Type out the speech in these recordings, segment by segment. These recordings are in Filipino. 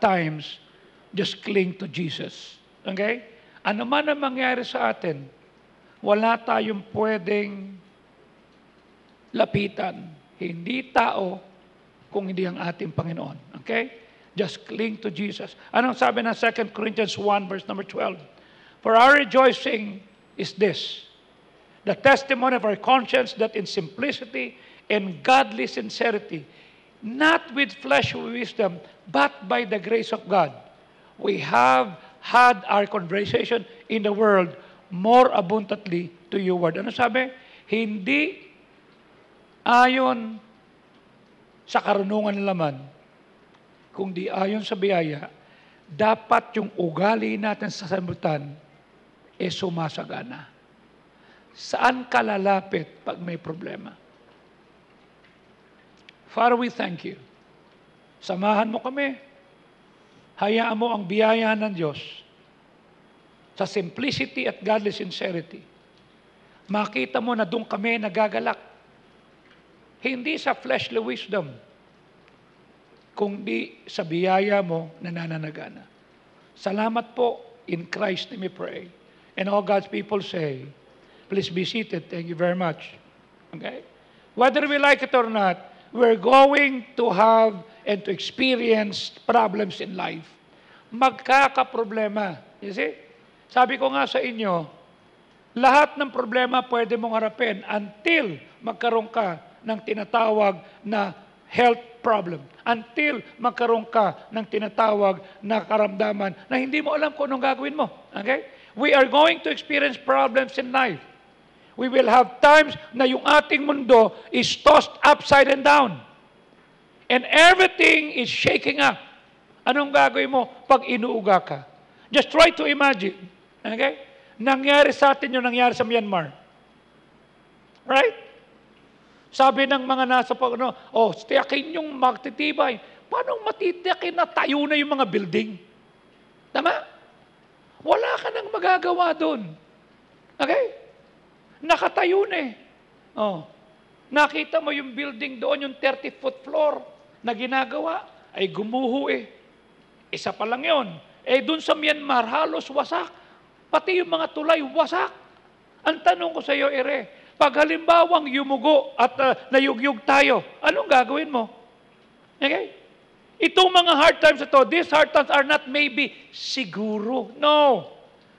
times, just cling to Jesus. Okay? Ano man ang mangyari sa atin, wala tayong pwedeng lapitan. Hindi tao, kung hindi ang ating Panginoon. Okay? Just cling to Jesus. Anong sabi ng 2 Corinthians 1 verse number 12? For our rejoicing is this, the testimony of our conscience that in simplicity and godly sincerity, not with fleshly wisdom, but by the grace of God, we have had our conversation in the world more abundantly to your word. Ano sabi? Hindi ayon sa karunungan ng laman, kundi ayon sa biyaya, dapat yung ugali natin sa sambutan sumasagana. Saan ka lalapit pag may problema? Father, we thank you. Samahan mo kami. Hayaan mo ang biyaya ng Diyos sa simplicity at godly sincerity. Makita mo na doon kami nagagalak. Hindi sa fleshly wisdom, kundi sa biyaya mo na nananagana. Salamat po. In Christ name we pray. And all God's people say, please be seated. Thank you very much. Okay? Whether we like it or not, we're going to have and to experience problems in life. Magkakaproblema. You see? Sabi ko nga sa inyo, lahat ng problema pwede mong harapin until magkaroon ka ng tinatawag na health problem. Until magkaroon ka ng tinatawag na karamdaman na hindi mo alam kung anong gagawin mo. Okay? We are going to experience problems in life. We will have times na yung ating mundo is tossed upside and down. And everything is shaking up. Anong gagawin mo pag inuuga ka? Just try to imagine. Okay? Nangyari sa atin yung nangyari sa Myanmar. Right? Sabi ng mga nasa tiyakin yung magtitibay. Paano matitiyakin na tayo na yung mga building? Tama? Wala ka nang magagawa doon. Okay? Nakatayo na eh. Oh. Nakita mo yung building doon, yung 30-foot floor na ginagawa, ay gumuho eh. Isa pa lang yun. Doon sa Myanmar, halos wasak. Pati yung mga tulay, wasak. Ang tanong ko sa iyo, pag halimbawang yumugo at nayugyug tayo, anong gagawin mo? Okay? Itong mga hard times ito, these hard times are not maybe siguro. No.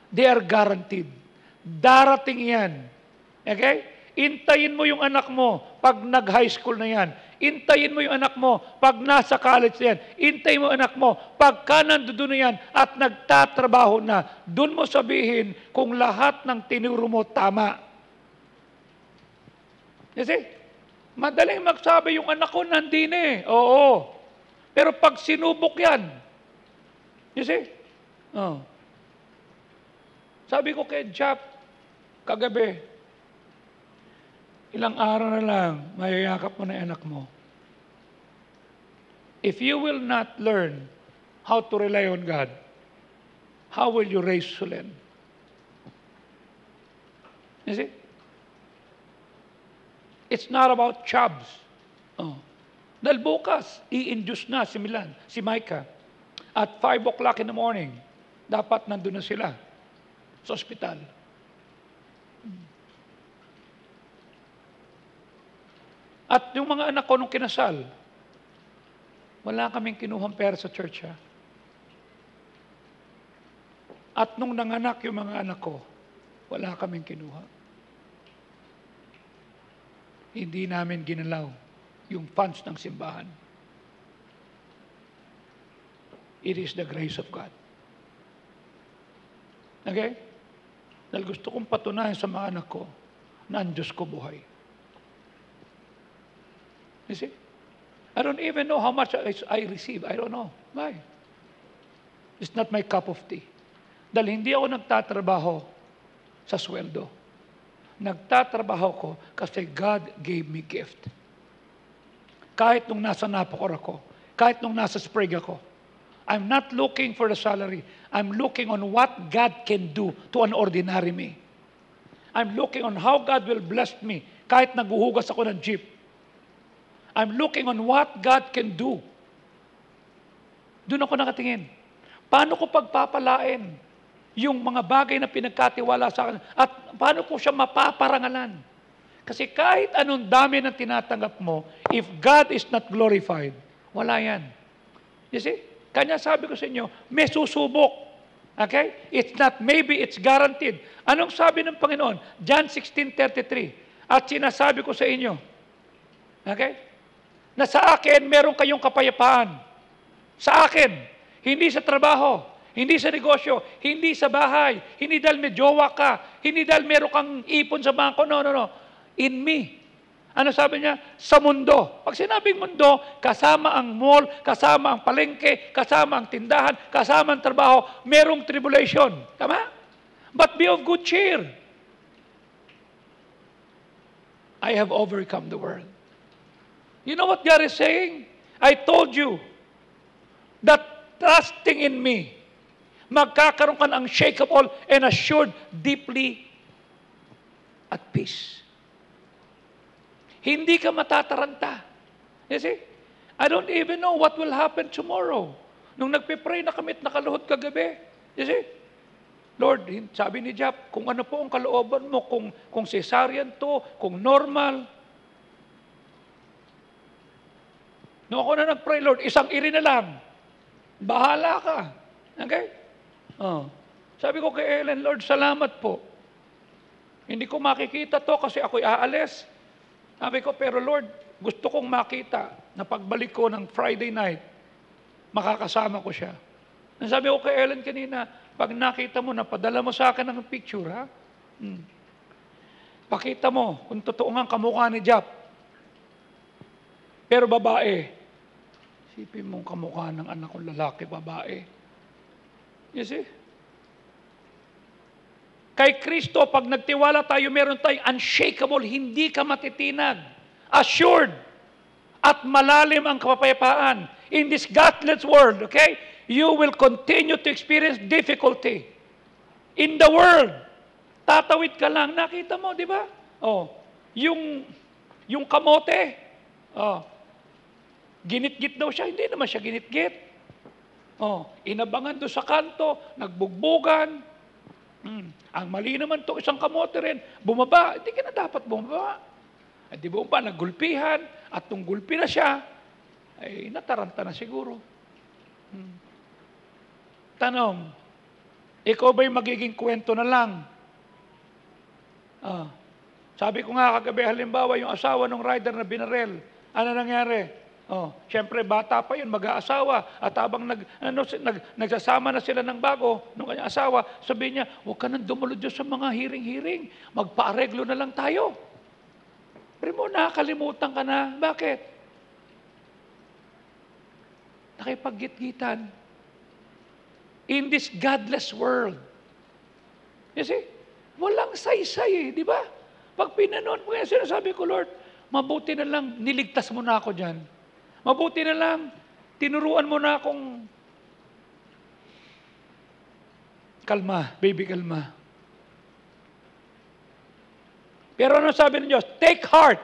They are guaranteed. Darating yan. Okay? Intayin mo yung anak mo pag nag-high school na yan. Intayin mo yung anak mo pag nasa college na yan. Intayin mo anak mo pagka nandoon na yan at nagtatrabaho na. Doon mo sabihin kung lahat ng tinuro mo tama. You see? Madaling magsabi yung anak ko nandun eh. Oo. Pero pag sinubok yan, you see? Oh. Sabi ko kay Jack, kagabi, ilang araw na lang, mayayakap mo na yung anak mo. If you will not learn how to rely on God, how will you raise Sulen? You see? It's not about chubs. Oh. Dahil bukas, i-induce na si Milan, si Micah. At 5 o'clock in the morning, dapat nandun na sila sa ospital. At yung mga anak ko nung kinasal, wala kaming kinuhang pera sa church, ha? At nung nanganak yung mga anak ko, wala kaming kinuha. Hindi namin ginalaw yung funds ng simbahan. It is the grace of God. Okay? Dahil gusto kong patunayan sa mga anak ko na ang Diyos ko buhay. You see? I don't even know how much I receive. I don't know. Why? It's not my cup of tea. Dahil hindi ako nagtatrabaho sa sweldo. Nagtatrabaho ko kasi God gave me gift. Kahit nung nasa Napocor ako, kahit nung nasa Sprague ako, I'm not looking for the salary. I'm looking on what God can do to an ordinary me. I'm looking on how God will bless me kahit naguhugas ako ng jeep. I'm looking on what God can do. Doon ako nakatingin. Paano ko pagpapalain yung mga bagay na pinagkatiwala sa akin at paano ko siya mapaparangalan? Kasi kahit anong dami ng tinatanggap mo, if God is not glorified, wala yan. You see? Kanya sabi ko sa inyo, may susubok. Okay? It's not maybe, it's guaranteed. Anong sabi ng Panginoon? John 16:33. At sinasabi ko sa inyo, okay? Na sa akin, meron kayong kapayapaan. Sa akin, hindi sa trabaho, hindi sa negosyo, hindi sa bahay, hindi dahil may jowa ka, hindi dahil meron kang ipon sa bangko. No. In me. Ano sabi niya? Sa mundo. Pag sinabing mundo, kasama ang mall, kasama ang palengke, kasama ang tindahan, kasama ang trabaho, merong tribulation. Tama? But be of good cheer. I have overcome the world. You know what God is saying? I told you that trusting in me, magkakaroon ka ng unshakable and assured deeply at peace. Hindi ka matataranta. You see? I don't even know what will happen tomorrow. Nung nagpipray na kami at nakaluhod kagabi, you see? Lord, sabi ni Job, kung ano po ang kalooban mo, kung cesarean to, kung normal. Nung ako na nagpray, Lord, isang iri na lang. Bahala ka. Okay? Sabi ko kay Ellen, Lord, salamat po. Hindi ko makikita to kasi ako'y aalis. Sabi ko, pero Lord, gusto kong makita na pagbalik ko ng Friday night, makakasama ko siya. Sabi ko kay Ellen kanina, pag nakita mo, napadala mo sa akin ng picture, ha? Pakita mo kung totoo nga kamukha ni Job. Pero babae, isipin mong kamukha ng anak kong lalaki, babae. You see? Kay Kristo, pag nagtiwala tayo, meron tayong unshakable, hindi ka matitinag, assured, at malalim ang kapayapaan. In this godless world, okay, you will continue to experience difficulty. In the world, tatawid ka lang, nakita mo, di ba? Yung kamote, ginit-git daw siya, hindi naman siya ginit-git. Inabangan doon sa kanto, nagbugbugan. Ang mali naman to isang kamote rin, bumaba, hindi ka na dapat bumaba. At di ba naggulpihan, at nung gulpi na siya, ay nataranta na siguro. Tanong, ikaw ba'y magiging kwento na lang? Sabi ko nga kagabi, halimbawa yung asawa ng rider na binarel, ano nangyari? Siyempre, bata pa yun, mag-aasawa. At habang nagsasama na sila ng bago, nung kanyang asawa, sabi niya, huwag ka nang dumulod dyan sa mga hiring-hiring. Magpa-areglo na lang tayo. Pero mo, nakakalimutan ka na. Bakit? Nakipag-git-gitan. In this godless world. You see? Walang saysay di ba? Pag pinanon mo yan, sinasabi ko, Lord, mabuti na lang, niligtas mo na ako dyan. Mabuti na lang, tinuruan mo na akong kalma, baby kalma. Pero ano sabi ng Diyos? Take heart.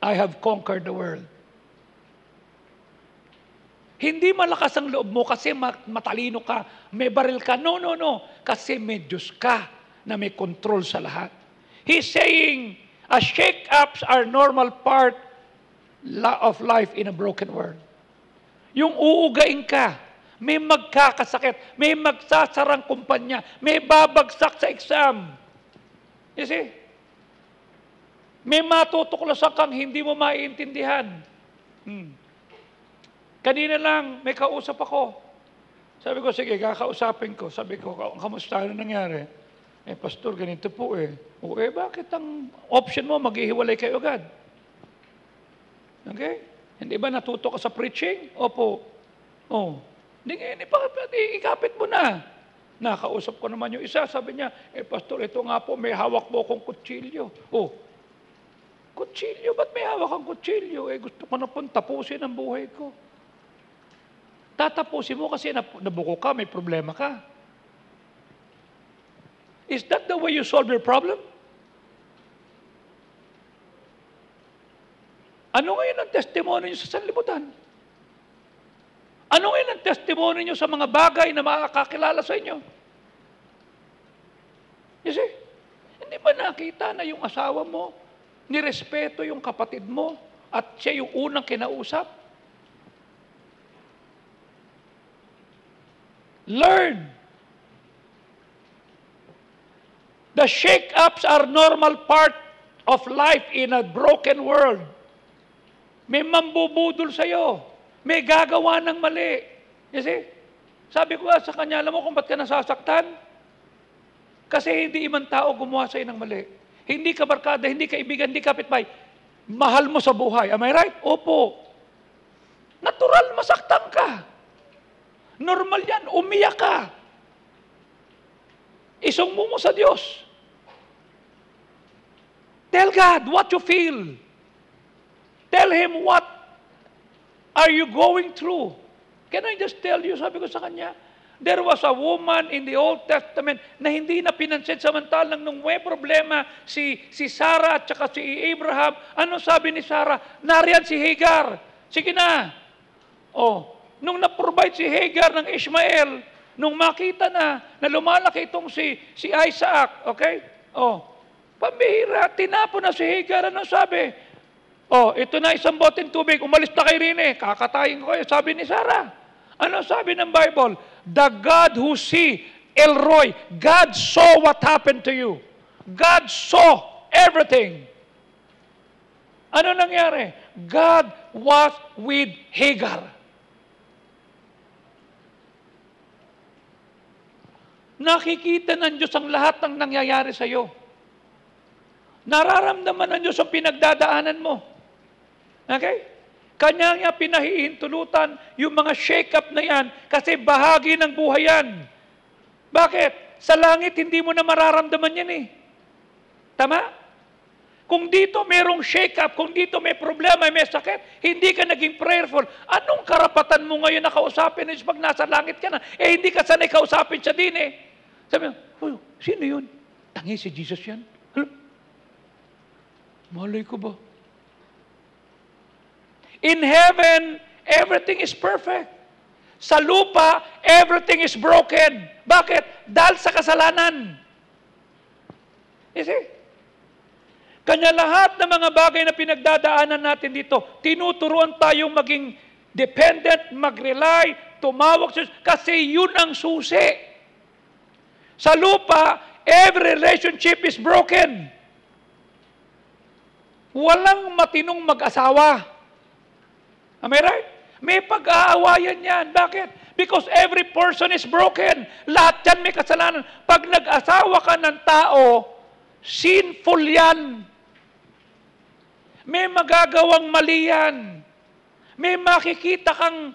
I have conquered the world. Hindi malakas ang loob mo kasi matalino ka, may baril ka. No. Kasi may Diyos ka na may control sa lahat. He's saying, shake-ups are normal part of life in a broken world. Yung uugain ka, may magkakasakit, may magsasarang kumpanya, may babagsak sa exam. You see? May matutuklasan kang hindi mo maiintindihan. Kanina lang, may kausap ako. Sabi ko, sige, kakausapin ko. Sabi ko, kamusta na nangyari? Pastor, ganito po bakit ang option mo, maghihiwalay kayo agad? Okay? Hindi ba natuto ka sa preaching? Opo. Hindi, ikapit mo na. Nakausap ko naman yung isa, sabi niya, Pastor, ito nga po, may hawak po akong kutsilyo. Kutsilyo? Ba't may hawak ang kutsilyo? Gusto ko na pong tapusin ang buhay ko. Tatapusin mo kasi nabuko ka, may problema ka. Is that the way you solve your problem? Ano ngayon ang testimony niyo sa sanlibutan? Ano ngayon ang testimony nyo sa mga bagay na makakakilala sa inyo? You see? Hindi ba nakita na yung asawa mo, nirespeto yung kapatid mo, at siya yung unang kinausap? Learn. The shake-ups are normal part of life in a broken world. May mambubudol sa'yo. May gagawa ng mali. You see? Sabi ko sa kanya, alam mo kung ba't ka nasasaktan? Kasi hindi ibang tao gumawa sa'yo ng mali. Hindi ka barkada, hindi ka ibigan, hindi kapitbahay. Mahal mo sa buhay. Am I right? Opo. Natural, masaktan ka. Normal yan, umiyak ka. Isungmo mo sa Diyos. Tell God what you feel. Tell Him what are you going through. Can I just tell you, sabi ko sa kanya, there was a woman in the Old Testament na hindi na pinansin, samantalang nung may problema si Sarah at saka si Abraham, ano sabi ni Sarah? Nariyan si Hagar. Sige na. Nung na-provide si Hagar ng Ishmael, nung makita na lumalaki itong si Isaac, okay? Pambihira, tinapon na si Hagar. Ano sabi? Ito na isang boteng tubig, umalis na kay Rene, kakatayin ko kayo, sabi ni Sarah. Ano sabi ng Bible? The God who see, Elroy, God saw what happened to you. God saw everything. Ano nangyari? God was with Hagar. Nakikita ng Diyos ang lahat ng nangyayari sa iyo. Nararamdaman ng Diyos ang pinagdadaanan mo. Okay? Kanya nga pinahihintulutan yung mga shake-up na yan kasi bahagi ng buhay yan. Bakit? Sa langit, hindi mo na mararamdaman yan eh. Tama? Kung dito merong shake-up, kung dito may problema, may sakit, hindi ka naging prayerful, anong karapatan mo ngayon na kausapin na pag nasa langit ka na? Hindi ka sanay kausapin siya din eh. Sabi mo, sino yun? Tangi si Jesus yan. Malay ko ba? In heaven, everything is perfect. Sa lupa, everything is broken. Bakit? Dahil sa kasalanan. You see? Kanya lahat ng mga bagay na pinagdadaanan natin dito, tinuturuan tayong maging dependent, mag-rely, tumawag sa kasi yun ang susi. Sa lupa, every relationship is broken. Walang matinong mag-asawa. Am I right? May pag-aawayan yan. Bakit? Because every person is broken. Lahat yan may kasalanan. Pag nag-asawa ka ng tao, sinful yan. May magagawang mali yan. May makikita kang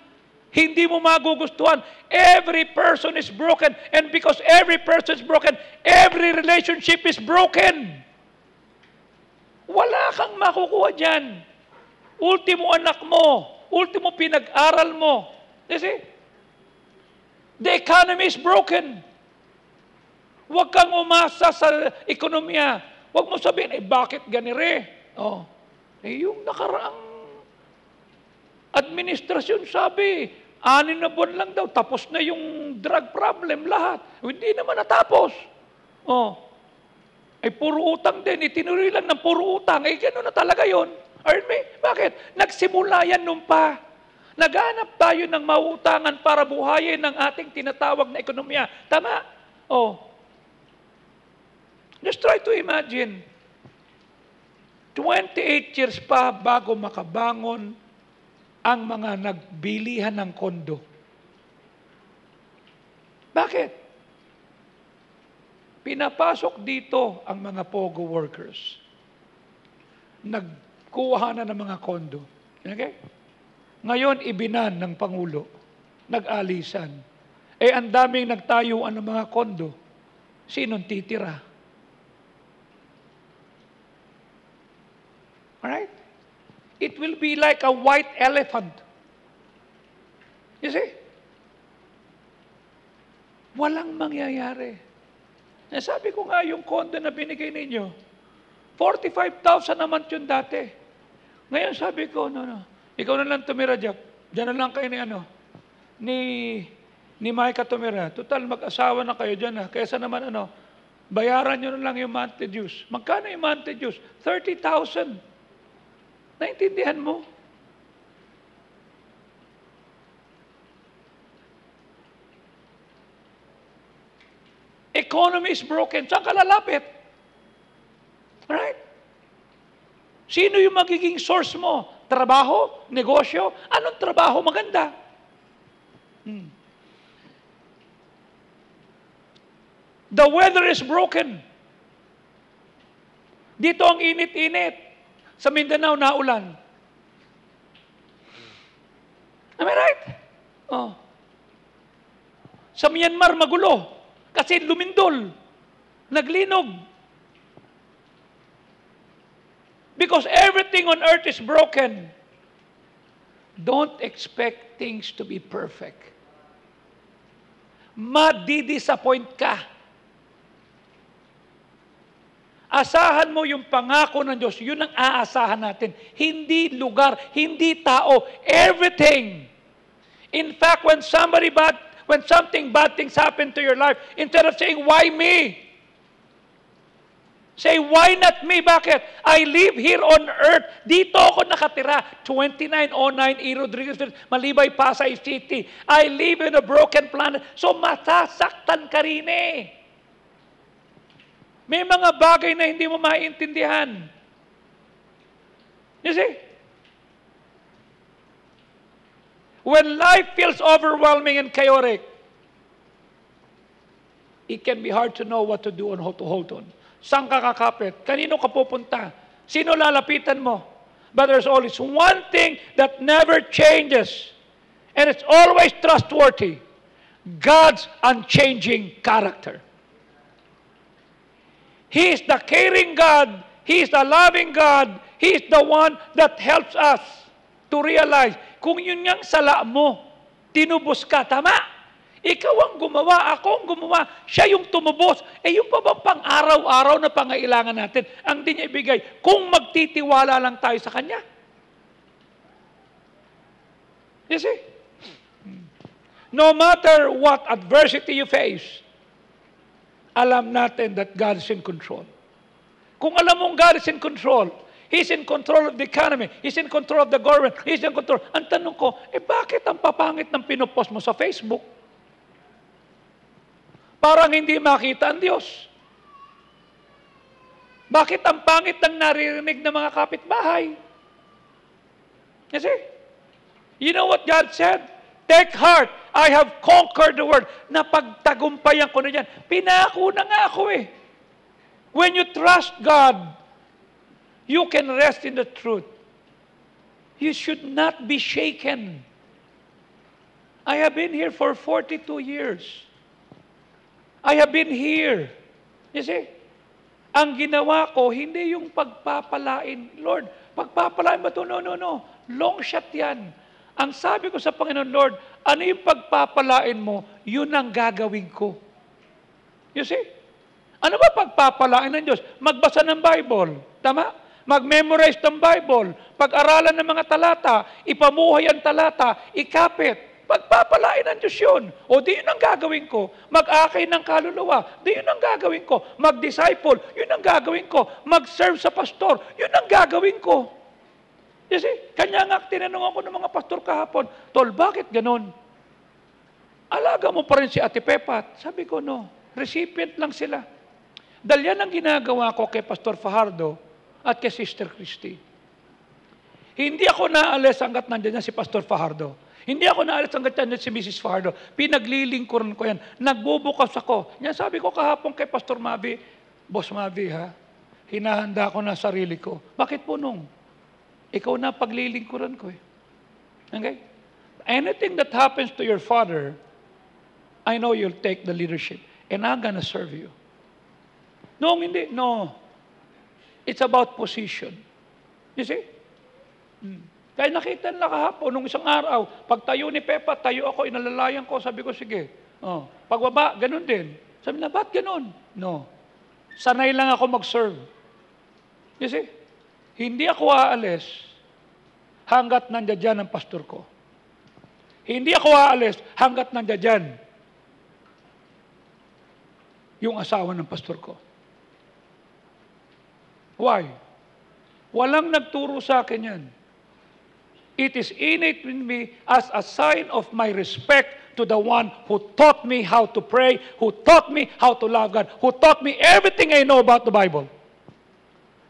hindi mo magugustuhan. Every person is broken. And because every person is broken, every relationship is broken. Wala kang makukuha dyan. Ultimo anak mo. Ultimo pinag-aral mo. You see? The economy is broken. Huwag kang umasa sa ekonomiya. Huwag mo sabihin, bakit ganire? Yung nakaraang administrasyon sabi, 6 na buwan lang daw, tapos na yung drug problem, lahat. Hindi naman natapos. Puro utang din. Itinuloy lang ng puro utang. Gano'n na talaga yun. Bakit? Nagsimula yan nung pa. Naghanap tayo ng mautangan para buhayin ng ating tinatawag na ekonomiya. Tama? Just try to imagine. 28 years pa bago makabangon ang mga nagbilihan ng kondo. Bakit? Pinapasok dito ang mga POGO workers. Nagkuha na ng mga kondo. Okay? Ngayon, ibinan ng Pangulo. Nag-alisan. Ang daming nagtayuan ng mga kondo. Sinong titira? Alright? It will be like a white elephant. You see? Walang mangyayari. Sabi ko nga, yung kondo na binigay ninyo, 45,000 naman yun dati. Ngayon sabi ko, no. Ikaw na lang tumira, Jack. Diyan na lang kayo ni ni Micah Tumira, total mag-asawa na kayo dyan kaysa naman bayaran nyo na lang yung monthly dues. Magkano yung monthly dues? 30,000. Naintindihan mo? Economy is broken. Saan ka lalapit? Right? Sino yung magiging source mo? Trabaho? Negosyo? Anong trabaho maganda? The weather is broken. Dito ang init-init. Sa Mindanao, naulan. Am I right? Oh. Sa Myanmar, magulo. Kasi lumindol. Naglinog. Because everything on earth is broken. Don't expect things to be perfect. Madi-disappoint ka. Asahan mo yung pangako ng Diyos. Yun ang aasahan natin. Hindi lugar, hindi tao, everything. In fact, when something bad things happen to your life, instead of saying, why me? Say, why not me? Bakit? I live here on earth. Dito ako nakatira. 2909 E. Rodriguez, Malibay, Pasay City. I live in a broken planet. So masasaktan ka rin eh. May mga bagay na hindi mo maintindihan. You see? When life feels overwhelming and chaotic, it can be hard to know what to do and how to hold on. Saan ka kakapit? Kanino ka pupunta? Sino lalapitan mo? But there's always one thing that never changes, and it's always trustworthy. God's unchanging character. He is the caring God. He is the loving God. He is the one that helps us to realize kung yun yung sala mo, tinubos ka, tama? Ikaw ang gumawa, ako ang gumawa, siya yung tumubos. Yung pa bang pang-araw-araw na pangailangan natin ang di niya ibigay kung magtitiwala lang tayo sa Kanya? You see? No matter what adversity you face, alam natin that God is in control. Kung alam mong God is in control, He's in control of the economy, He's in control of the government, He's in control. Ang tanong ko, bakit ang papangit ng pinopost mo sa Facebook? Parang hindi makita ang Diyos. Bakit ang pangit ng naririnig ng mga kapitbahay? You see? You know what God said? Take heart, I have conquered the world. Napagtagumpayan ko na yan. Pinako na nga ako eh. When you trust God, you can rest in the truth. You should not be shaken. I have been here for 42 years. I have been here. You see? Ang ginawa ko, hindi yung pagpapalain. Lord, pagpapalain ba ito? No. Long shot yan. Ang sabi ko sa Panginoon, Lord, ano yung pagpapalain mo, yun ang gagawin ko. You see? Ano ba pagpapalain ng Diyos? Magbasa ng Bible. Tama? Mag-memorize ng Bible. Pag-aralan ng mga talata, ipamuhay ang talata, ikapit. Pagpapalain ng Diyos yun. O di yun ang gagawin ko. Mag-akay ng kaluluwa. Di yun ang gagawin ko. Mag-disciple. Yun ang gagawin ko. Mag-serve sa pastor. Yun ang gagawin ko. You see, kanya nga tinanong ako ng mga pastor kahapon, Tol, bakit ganon? Alaga mo pa rin si Ate Pepat. Sabi ko, no. Recipient lang sila. Dahil yan ang ginagawa ko kay Pastor Fajardo at kay Sister Christy. Hindi ako naalis hanggat nandiyan si Pastor Fajardo. Hindi ako naalis hanggat nandiyan si Mrs. Fajardo. Pinaglilingkuran ko yan. Nagbubukas ako. Yan sabi ko kahapon kay Pastor Mavi, Boss Mavi ha, hinahanda ko na sarili ko. Bakit po nung? Ikaw na paglilingkuran ko eh. Okay? Anything that happens to your father, I know you'll take the leadership and I'm gonna serve you. No, hindi. No. It's about position. You see? Kaya nakita nila kahapon, nung isang araw, pag tayo ni Pepa, tayo ako, inalalayan ko, sabi ko, sige. Pagbaba, ganun din. Sabi na, ba't ganun? No. Sanay lang ako mag-serve. You see? Hindi ako aalis hanggat nandiyan ang pastor ko. Hindi ako aalis hanggat nandiyan dyan yung asawa ng pastor ko. Why? Walang nagturo sa akin yan. It is innate in me as a sign of my respect to the one who taught me how to pray, who taught me how to love God, who taught me everything I know about the Bible.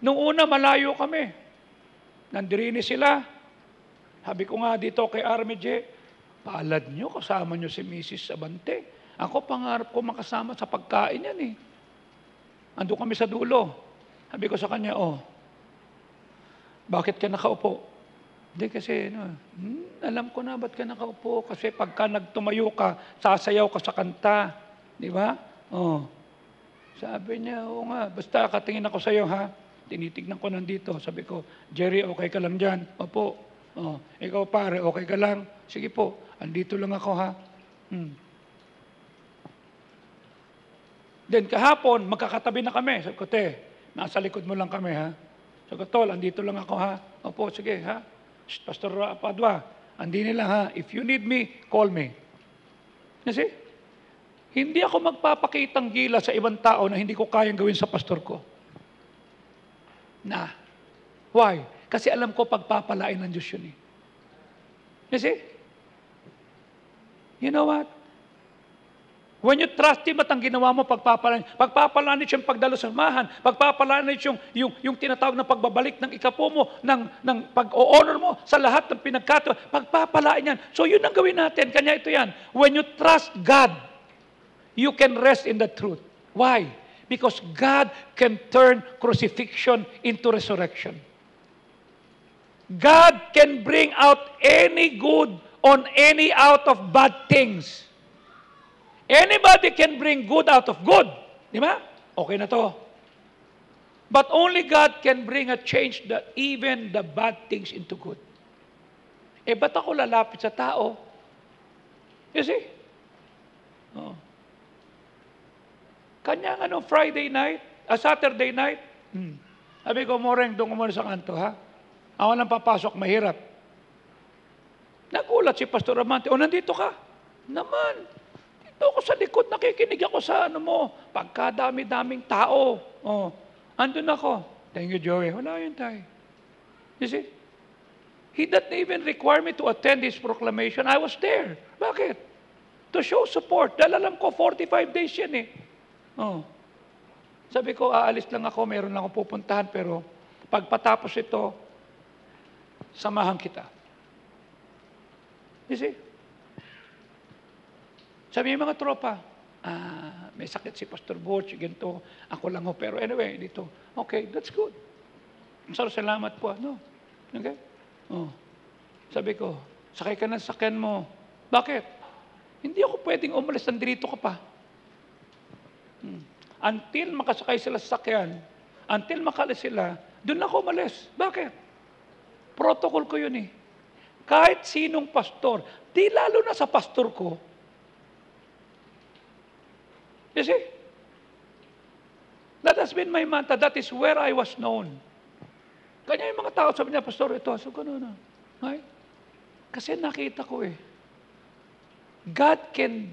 Nung una, malayo kami. Nandirini sila. Sabi ko nga dito kay Armije, paalad nyo, kasama nyo si Mrs. Abante. Ako, pangarap ko makasama sa pagkain yan eh. Ando kami sa dulo. Sabi ko sa kanya, bakit ka nakaupo? Hindi kasi, alam ko na ba't ka nakaupo. Kasi pagka nagtumayo ka, sasayaw ka sa kanta. Di ba? Sabi niya, oo nga, basta katingin ako sa iyo ha. Tinitignan ko nandito. Sabi ko, Jerry, okay ka lang dyan? Opo. Ikaw pare, okay ka lang? Sige po, andito lang ako ha. Then kahapon, magkakatabi na kami. Sabi ko, nasa likod mo lang kami ha. Sabi ko, tol, andito lang ako ha. Opo, sige ha. Pastor Padua, andini lang ha. If you need me, call me. Kasi, hindi ako magpapakitang gila sa ibang tao na hindi ko kayang gawin sa pastor ko. Why? Kasi alam ko pagpapalain ng Diyos yun eh. You see? You know what? When you trust Him at ang ginawa mo, pagpapalanit yung pagdalo sa samahan, pagpapalanit yung tinatawag na pagbabalik ng ikapo mo, ng pag-o-honor mo sa lahat ng pinagkataon, pagpapalain yan. So yun ang gawin natin. Kanya ito yan. When you trust God, you can rest in the truth. Why? Because God can turn crucifixion into resurrection. God can bring out any good on any out of bad things. Anybody can bring good out of good. Di ba? Okay na to. But only God can bring a change that even the bad things into good. Ba't ako lalapit sa tao? You see? Kanya Friday night, Saturday night, sabi ko, Moreng, doon ko muna sa kanto, ha? Ako nang papasok, mahirap. Nagulat si Pastor Amante, nandito ka? Naman. Dito ako sa likod, nakikinig ako sa mo. Pagkadami-daming tao. Andun ako. Thank you, Joey. Wala yun tayo. You see? He didn't even require me to attend his proclamation. I was there. Bakit? To show support. Dahil alam ko, 45 days yan eh. Sabi ko, aalis lang ako, meron lang ako pupuntahan, pero pagpatapos ito, samahan kita. You see? Sabi yung mga tropa, may sakit si Pastor Butch, ganito, ako lang ho, pero anyway, dito, okay, that's good. Salamat po, okay? Sabi ko, sakay ka ng sakyan mo. Bakit? Hindi ako pwedeng umalis, nandito ka pa. Until makasakay sila sa sakyan, until makalis sila, doon ako umalis. Bakit? Protocol ko yun eh. Kahit sinong pastor, di lalo na sa pastor ko. You see? That has been my mantra. That is where I was known. Kanya yung mga tao sabi niya, Pastor, ito, so gano'n na. Right? Kasi nakita ko eh. God can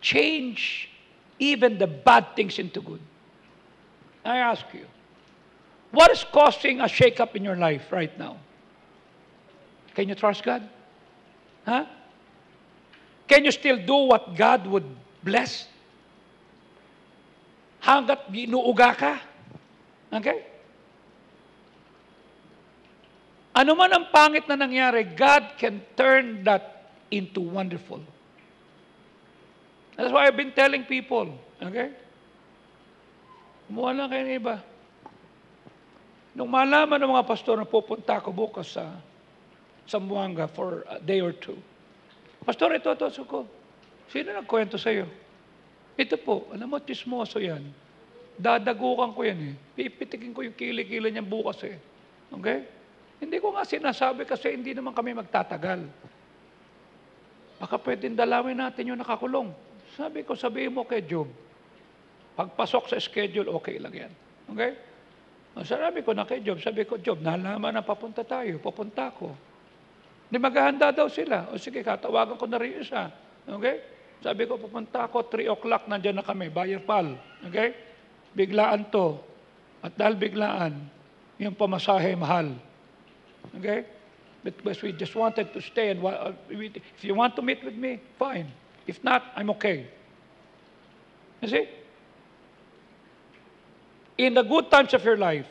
change even the bad things into good. I ask you, what is causing a shake-up in your life right now? Can you trust God? Huh? Can you still do what God would bless? Hanggat ginuuga ka. Okay? Ano man ang pangit na nangyari, God can turn that into wonderful. That's why I've been telling people, okay? Kumuha lang kayo ng iba. Nung malaman ng mga pastor na pupunta ako bukas sa Zamboanga for a day or two. Pastor, ito, suko. Sino nagkwento sa'yo? Ito po, alam mo, chismoso yan. Dadagukan ko yan eh. Pipitikin ko yung kili-kili niyan bukas eh. Okay? Hindi ko nga sinasabi kasi hindi naman kami magtatagal. Baka pwedeng dalawin natin yung nakakulong. Sabi ko, sabihin mo kay Job, pagpasok sa schedule, okay lang yan. Okay? Sabi ko na kay Job, sabi ko, Job, nalaman na papunta tayo, papunta ko. Di maghahanda daw sila. O sige, katawagan ko na rin isa. Okay? Sabi ko, pupunta ako, 3 o'clock, nandiyan na kami, Bayer Pal. Okay? Biglaan to. At dahil biglaan, yung pamasahe mahal. Okay? Because we just wanted to stay. And if you want to meet with me, fine. If not, I'm okay. You see? In the good times of your life,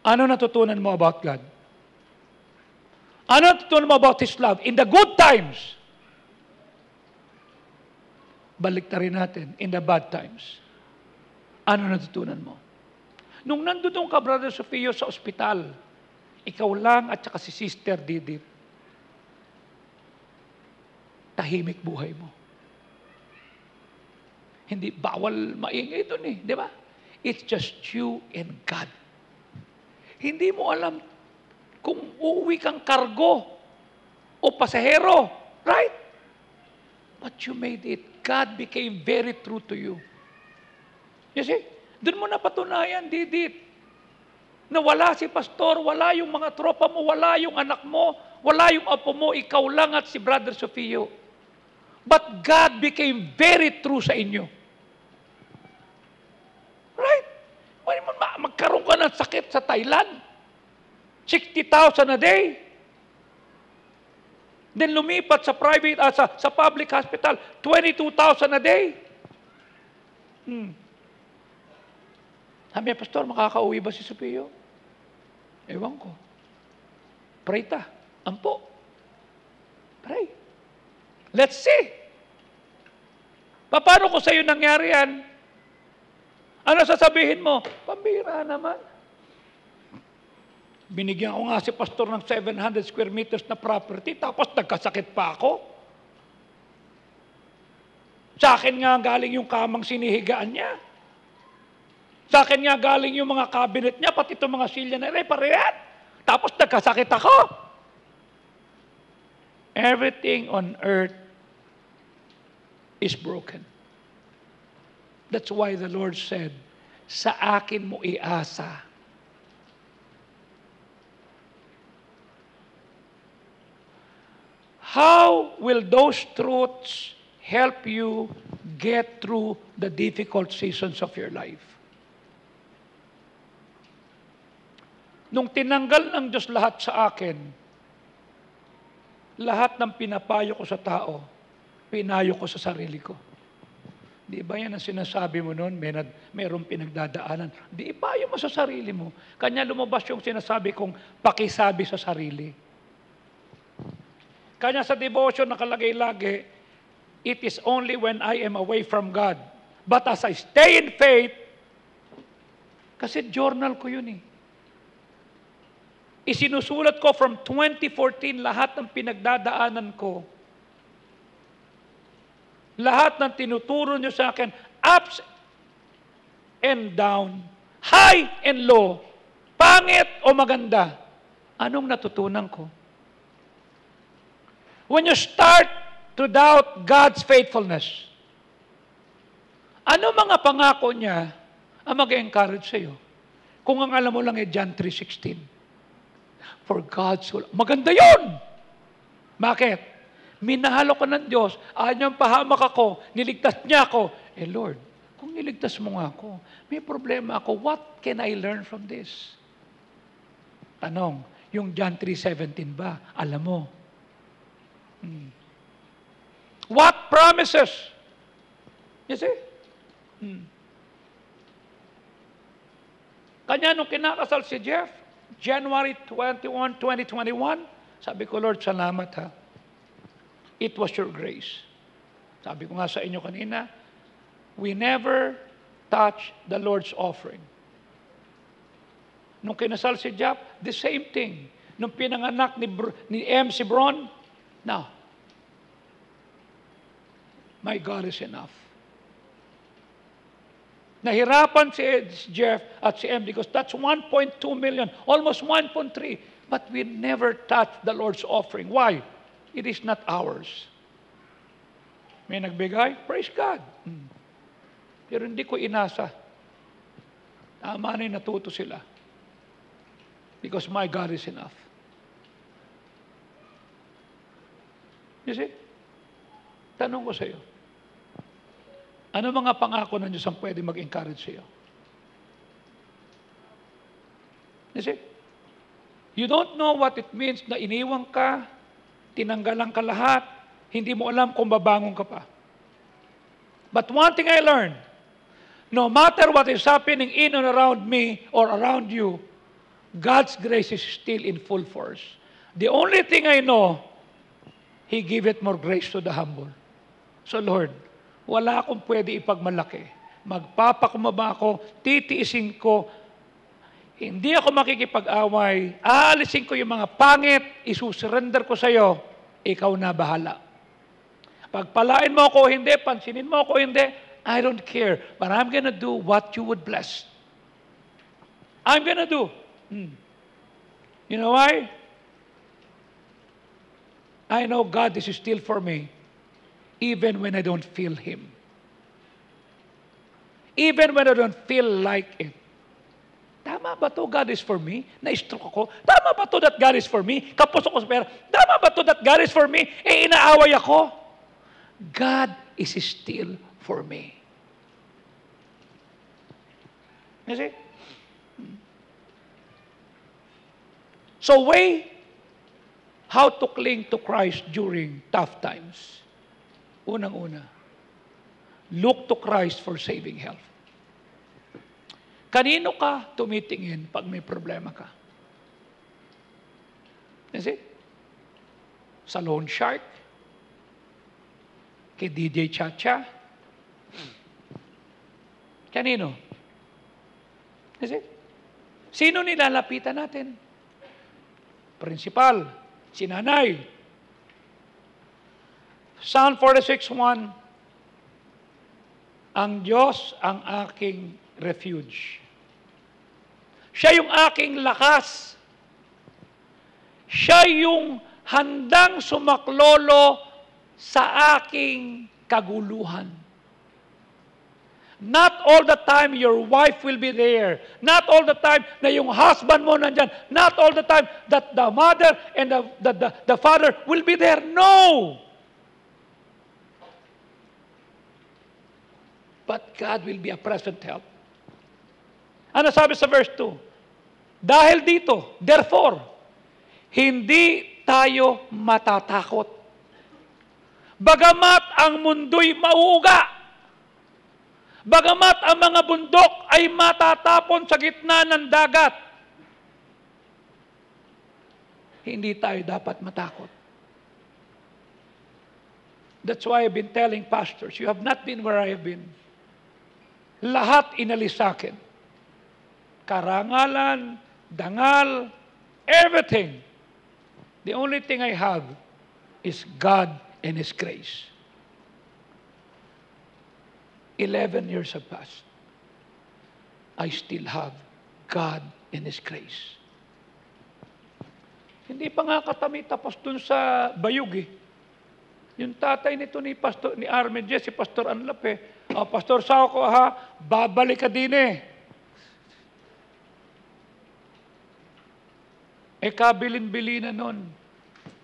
ano natutunan mo about God? Ano natutunan mo about His love? In the good times, balik na rin natin, in the bad times, ano natutunan mo? Nung nandun ka, Brother Sofio, sa ospital, ikaw lang at saka si Sister Didit, tahimik buhay mo. Hindi, bawal maingay doon eh, di ba? It's just you and God. Hindi mo alam kung uuwi kang kargo o pasahero, right? But you made it. God became very true to you. You see? Doon mo napatunayan, Didit, na wala si pastor, wala yung mga tropa mo, wala yung anak mo, wala yung apo mo, ikaw lang at si Brother Sofio. But God became very true sa inyo. Right? Magkaroon ka ng sakit sa Thailand. 60,000 a day. Then lumipat sa private, sa public hospital, 22,000 a day. Sabi, Pastor, makakauwi ba si Sofio? Ewan ko. Pray ta. Ampo. Pray. Let's see. Paano ko sa'yo nangyari yan? Ano sasabihin mo? Pambira naman. Binigyan ko nga si Pastor ng 700 square meters na property, tapos nagkasakit pa ako. Sa akin nga galing yung kamang sinihigaan niya. Sa akin nga galing yung mga cabinet niya, pati itong mga silya na parehat. Tapos nagkasakit ako. Everything on earth is broken. That's why the Lord said, sa akin mo iasa. How will those truths help you get through the difficult seasons of your life? Nung tinanggal ng Diyos lahat sa akin, lahat ng pinapayo ko sa tao, pinayo ko sa sarili ko. Di ba yan ang sinasabi mo noon, mayroong pinagdadaanan? Di ipayo mo sa sarili mo. Kanya lumabas yung sinasabi kong pakisabi sa sarili. Kanya sa devotion nakalagay lagi, it is only when I am away from God. But as I stay in faith, kasi journal ko yun eh. Isinusulat ko from 2014 lahat ng pinagdadaanan ko. Lahat ng tinuturo nyo sa akin, ups and down, high and low, pangit o maganda. Anong natutunan ko? When you start to doubt God's faithfulness, ano mga pangako niya ang mag-encourage sa iyo? Kung ang alam mo lang ay John 3:16. For God so... Maganda yun! Bakit? Minahal ako ng Diyos, ayaw niyang pahamak ako, niligtas niya ako. Eh Lord, kung niligtas mo nga ako, may problema ako, what can I learn from this? Tanong, yung John 3:17 ba? Alam mo. What promises? You see? Kanya nung kinakasal si Jeff, January 21, 2021, sabi ko, Lord, salamat ha. It was your grace. Sabi ko nga sa inyo kanina, we never touch the Lord's offering. Nung kinasal si Jeff, the same thing. Nung pinanganak ni MC Bron, now, my God is enough. Nahirapan si Jeff at si M because that's 1.2 million, almost 1.3. But we never touch the Lord's offering. Why? It is not ours. May nagbigay? Praise God. Pero hindi ko inasa. Tama na natuto sila. Because my God is enough. You see? Tanong ko sa iyo, ano mga pangako ng Diyos ang pwede mag-encourage sa iyo? You see? You don't know what it means na iniwan ka, tinanggalan ka lahat, hindi mo alam kung babangon ka pa. But one thing I learned, no matter what is happening in and around me or around you, God's grace is still in full force. The only thing I know, He giveth more grace to the humble. So Lord, wala akong pwede ipagmalaki. Magpapakumaba ako, titiisin ko, hindi ako makikipag-away, aalisin ko yung mga pangit, isusurrender ko sa iyo, ikaw na bahala. Pagpalain mo ako, hindi, pansinin mo ako, hindi, I don't care. But I'm gonna do what you would bless. I'm gonna do. You know why? I know God is still for me, even when I don't feel Him. Even when I don't feel like it. Tama ba to God is for me? Na-stroke ako? Tama ba to that God is for me? Kapos ako sa pera? Tama ba to that God is for me? Eh, inaaway ako? God is still for me. You see? So weigh how to cling to Christ during tough times. Unang-una, look to Christ for saving health. Kanino ka tumitingin pag may problema ka? Is it? Sa loan shark? Kay DJ Chacha? Kanino? Is it? Sino nilalapitan natin? Principal, si nanay. Psalm 46:1, ang Diyos ang aking refuge. Siya yung aking lakas. Siya yung handang sumaklolo sa aking kaguluhan. Not all the time your wife will be there. Not all the time na yung husband mo nandyan. Not all the time that the mother and the father will be there. No! But God will be a present help. Ano sabi sa verse 2? Dahil dito, therefore, hindi tayo matatakot. Bagamat ang mundo'y mauuga, bagamat ang mga bundok ay matatapon sa gitna ng dagat, hindi tayo dapat matakot. That's why I've been telling pastors, you have not been where I have been. Lahat inalis sa akin. Karangalan, dangal, everything. The only thing I have is God and His grace. 11 years have passed. I still have God and His grace. Hindi pa nga kami tapos dun sa bayug eh. Yung tatay nito ni Armedje, si Pastor Anlap eh. Oh, Pastor Sauko ha, babalik ka din eh. Eh kabilin-bilinan nun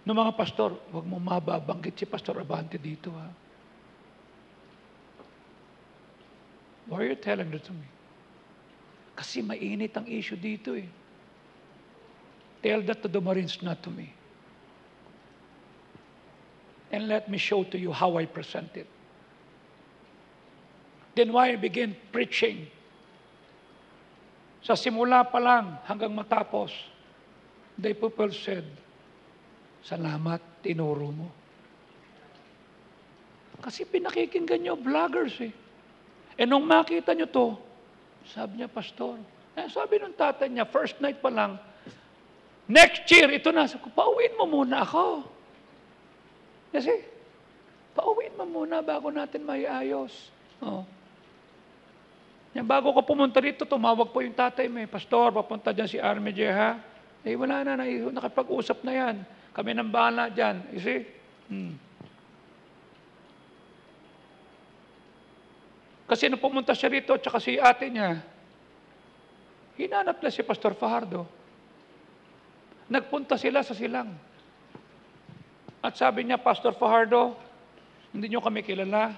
ng mga pastor, huwag mo mababanggit si Pastor Abante dito ha. Why are you telling that to me? Kasi mainit ang issue dito eh. Tell that to the Marines, not to me. And let me show to you how I present it. Then why I begin preaching? Sa simula pa lang hanggang matapos, the people said, salamat, tinuro mo. Kasi pinakikinggan nyo, vloggers eh. E nung makita nyo to, sabi niya, Pastor, sabi nung tatay niya, first night pa lang, next year, ito na, sabi ko, pauwiin mo muna ako. Kasi, pauwiin mo muna bago natin maiayos. Oh. Yan, bago ko pumunta dito, tumawag po yung tatay mo, Pastor, papunta dyan si Armedje, ha? Eh, wala na, nakapag-usap na yan. Kami nang bahala dyan. You see? Kasi nung pumunta siya rito, tsaka si ate niya, hinanap na si Pastor Fajardo. Nagpunta sila sa silang. At sabi niya, Pastor Fajardo, hindi niyo kami kilala,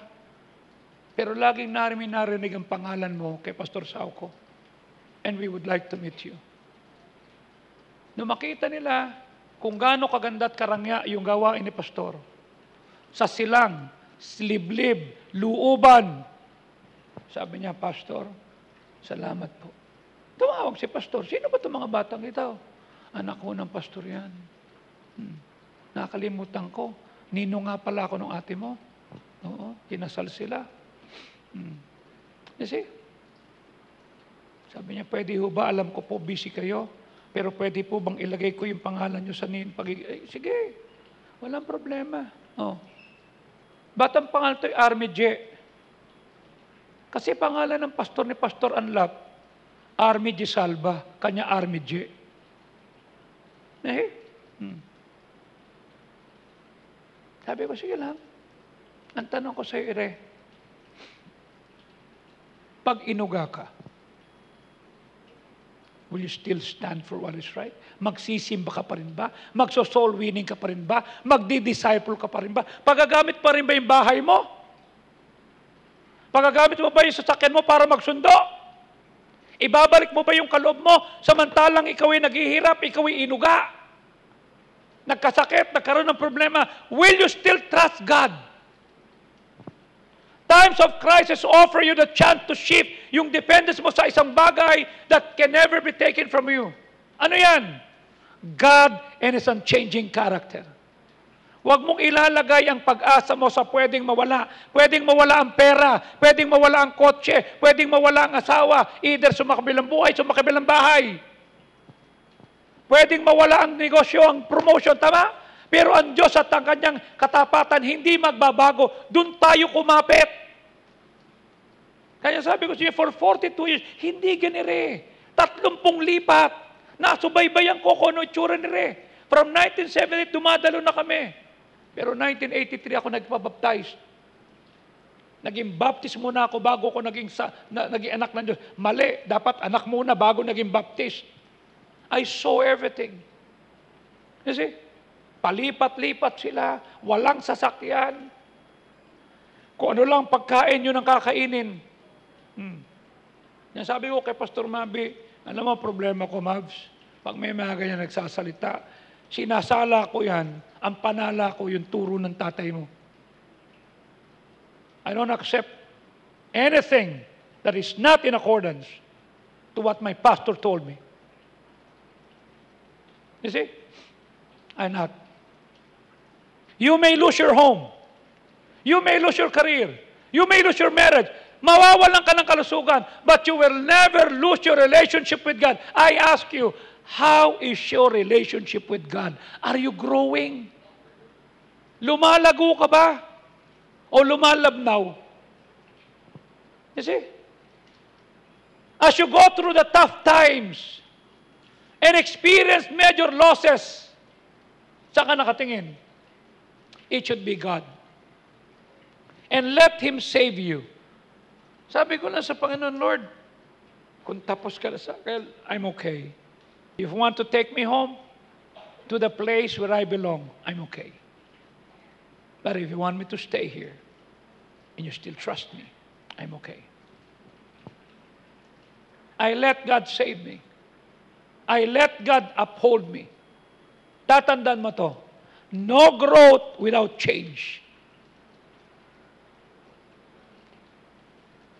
pero laging narinig ang pangalan mo kay Pastor Sauco. And we would like to meet you. Nung makita nila kung gaano kaganda at karangya yung gawain ni Pastor, sa silang, liblib, luuban, sabi niya, Pastor, salamat po. Tumawag si Pastor, sino ba itong mga batang ito? Anak ko ng Pastor yan. Nakalimutan ko. Nino nga pala ako ng ate mo. Oo, kinasal sila. You see? Sabi niya, pwede ho ba, alam ko po busy kayo, pero pwede po bang ilagay ko yung pangalan niyo sa sige, walang problema. Oh. Ba't ang pangalan ito ay Army J? Kasi pangalan ng pastor ni Pastor Anlap, Army J Salva, kanya Army J. Sabi ko, sige lang. Ang tanong ko sa iyo, Ire, pag inuga ka, will you still stand for what is right? Magsisimba ka pa rin ba? Magso-soul winning ka pa rin ba? Magdi-disciple ka pa rin ba? Pagagamit pa rin ba yung bahay mo? Pagagamit mo ba yung sasakyan mo para magsundo? Ibabalik mo ba yung kaloob mo samantalang ikaw ay naghihirap, ikaw ay inuga? Nagkasakit, nagkaroon ng problema, will you still trust God? Times of crisis offer you the chance to shift yung dependence mo sa isang bagay that can never be taken from you. Ano yan? God and His unchanging character. Huwag mong ilalagay ang pag-asa mo sa pwedeng mawala. Pwedeng mawala ang pera, pwedeng mawala ang kotse, pwedeng mawala ang asawa, either sumakabilang buhay, sumakabilang bahay. Pwedeng mawala ang negosyo, ang promotion, tama? Pero ang Diyos at ang kanyang katapatan hindi magbabago. Doon tayo kumapit. Kaya sabi ko siya, for 42 years, hindi ganire. 30 lipat. Nasubaybayan ko kung ano itsura nire. From 1978, dumadalo na kami. Pero 1983 ako nagpabaptize. Naging baptist muna ako bago ako naging anak ng Diyos. Mali, dapat anak muna bago naging baptist. I saw everything. You see? Palipat-lipat sila, walang sasakyan. Kung ano lang pagkain yun ang kakainin. Yan sabi ko kay Pastor Mabi, alam mo problema ko, Mavs, pag may mga ganyan nagsasalita, sinasala ko yan, ang panala ko yung turo ng tatay mo. I don't accept anything that is not in accordance to what my pastor told me. You see? I'm not. You may lose your home. You may lose your career. You may lose your marriage. Mawawalan ka ng kalusugan, but you will never lose your relationship with God. I ask you, how is your relationship with God? Are you growing? Lumalago ka ba? O lumalabnaw? You see? As you go through the tough times and experience major losses, saan ka nakatingin? It should be God. And let Him save you. Sabi ko na sa Panginoon, Lord, kung tapos ka na sa akin, I'm okay. If you want to take me home to the place where I belong, I'm okay. But if you want me to stay here, and you still trust me, I'm okay. I let God save me. I let God uphold me. Tatandaan mo to. No growth without change.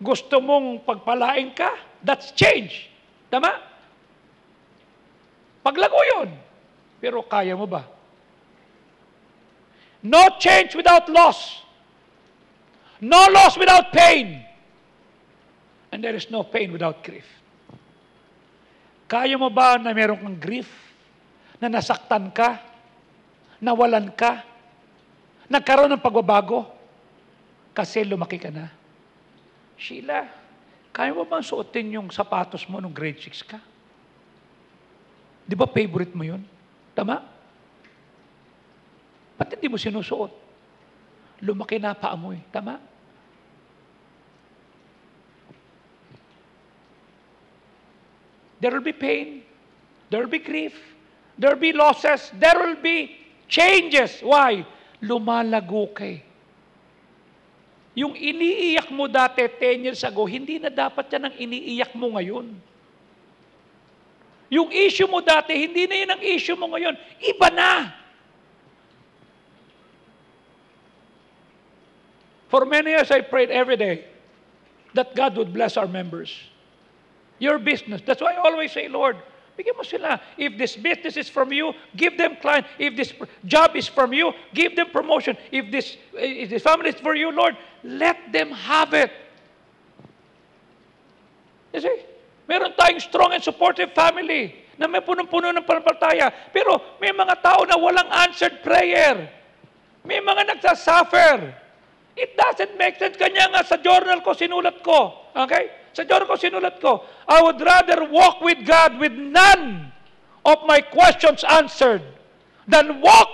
Gusto mong pagpalain ka? That's change. Tama? Paglago yun. Pero kaya mo ba? No change without loss. No loss without pain. And there is no pain without grief. Kaya mo ba na meron kang grief? Na nasaktan ka? Nawalan ka? Nagkaroon ng pagbabago? Kasi lumaki ka na. Sheila, kaya mo bang suotin yung sapatos mo nung grade 6 ka? Di ba favorite mo yun? Tama? Ba't hindi mo sinusuot? Lumaki na paa mo eh. Tama? There will be pain. There will be grief. There will be losses. There will be changes. Why? lumalago ka eh. Yung iniiyak mo dati 10 years ago, hindi na dapat yan ang iniiyak mo ngayon. Yung issue mo dati, hindi na yun ang issue mo ngayon. Iba na. For many years, I prayed every day that God would bless our members. Your business. That's why I always say, Lord, bigyan mo sila. If this business is from you, give them client. If this job is from you, give them promotion. If this family is for you, Lord, let them have it. You see? Meron tayong strong and supportive family na may punong-puno ng pananampalataya. Pero may mga tao na walang answered prayer. May mga nagsasuffer. It doesn't make sense. Kanya nga sa journal ko, sinulat ko. Okay? Sa journal ko, sinulat ko, I would rather walk with God with none of my questions answered than walk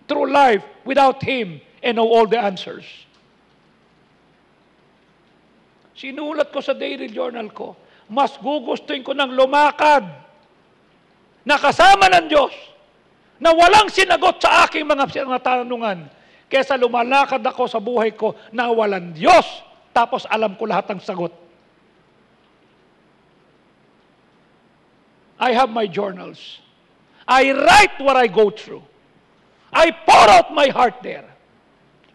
through life without Him and know all the answers. Sinulat ko sa daily journal ko, mas gugustuhin ko ng lumakad na kasama ng Diyos na walang sinagot sa aking mga tanungan kesa lumalakad ako sa buhay ko na walang Diyos tapos alam ko lahat ng sagot. I have my journals. I write what I go through. I pour out my heart there.